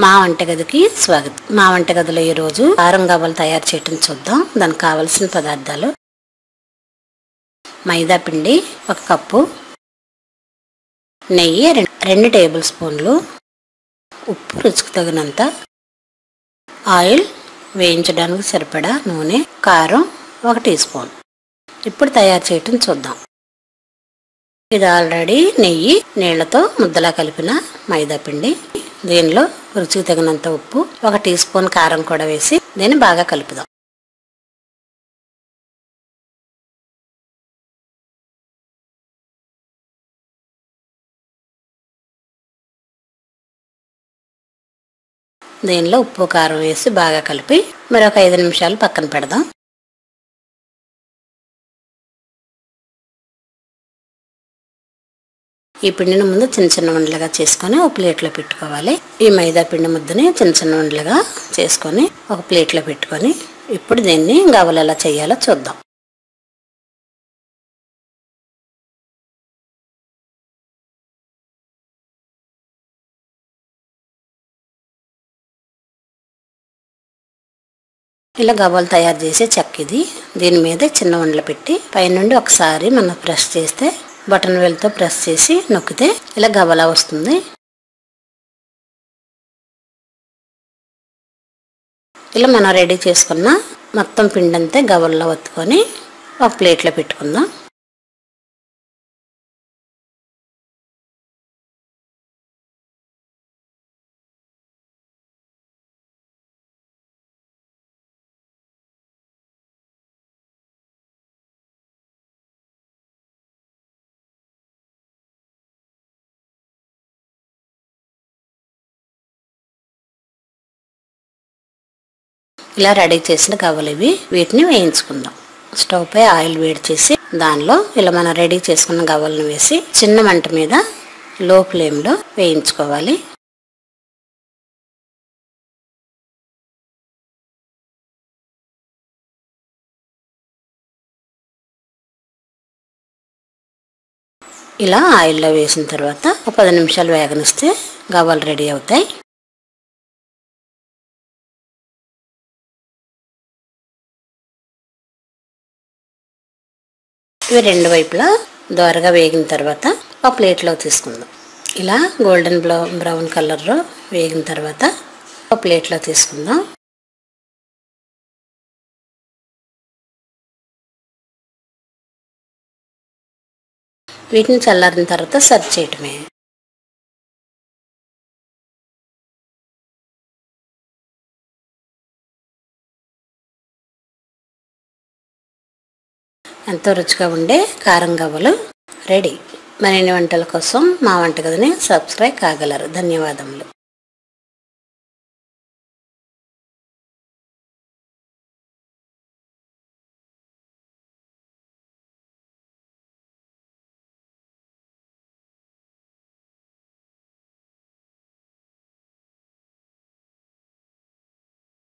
మా వంటగదికి స్వాగతం. మా వంటగదిలో ఈ రోజు కారం గవ్వలు తయారు చేయటం చూద్దాం. దానికి కావాల్సిన పదార్థాలు: మైదా పిండి 1 కప్పు, నెయ్యి 2 టేబుల్ స్పూన్లు, ఉప్పు రుచికి తగినంత, ఆయిల్ వేయించడానికి సరిపడా నూనె, కారం 1 టీ స్పూన్. ఇప్పుడు తయారు చేయటం చూద్దాం. ఇది ఆల్రెడీ నెయ్యి నీళ్లతో ముద్దలా కలిపిన మైదా పిండి. దీనిలో రుచికి తగినంత ఉప్పు, 1 టీ స్పూన్ కారం కూడా వేసి దీన్ని బాగా కలుపుదాం. దీనిలో ఉప్పు కారం వేసి బాగా కలిపి మరొక 5 నిమిషాలు పక్కన పెడదాం. ఈ పిండిని ముందు చిన్న చిన్న ఉండలుగా చేసుకొని ఒక ప్లేట్లో పెట్టుకోవాలి. ఈ మైదా పిండి ముద్దని చిన్న చిన్న ఉండలుగా చేసుకొని ఒక ప్లేట్లో పెట్టుకొని ఇప్పుడు దీన్ని గవ్వలు ఎలా చేయాలో చూద్దాం. ఇలా గవ్వలు తయారు చేసే చెక్క ఇది. దీని మీద చిన్న ఉండలు పెట్టి పైనుండి ఒకసారి మనం ప్రెస్ చేస్తే బటన్ వేలుతో ప్రెస్ చేసి నొక్కితే ఇలా గవ్వలా వస్తుంది. ఇలా మనం రెడీ చేసుకున్న మొత్తం పిండి అంతా గవ్వల్లో ఒత్తుకొని ఒక ప్లేట్లో పెట్టుకుందాం. ఇలా రెడీ చేసిన గవ్వలు ఇవి. వీటిని వేయించుకుందాం. స్టవ్ పై ఆయిల్ వేడి చేసి దానిలో ఇలా మనం రెడీ చేసుకున్న గవ్వలను వేసి చిన్న మంట మీద లో ఫ్లేమ్లో వేయించుకోవాలి. ఇలా ఆయిల్లో వేసిన తర్వాత ఒక 10 నిమిషాలు వేగనిస్తే గవ్వలు రెడీ అవుతాయి. ఇవి 2 వైపులా దోరగా వేగిన తర్వాత ఒక ప్లేట్లో తీసుకుందాం. ఇలా గోల్డెన్ బ్రౌన్ కలర్లో వేగిన తర్వాత ఒక ప్లేట్లో తీసుకుందాం. వీటిని చల్లారిన తర్వాత సర్వ్ చేయటమే. ఎంతో రుచిగా ఉండే కారం గవ్వలు రెడీ. మరిన్ని వంటల కోసం మా వంటగదిని సబ్స్క్రైబ్ కాగలరు. ధన్యవాదములు.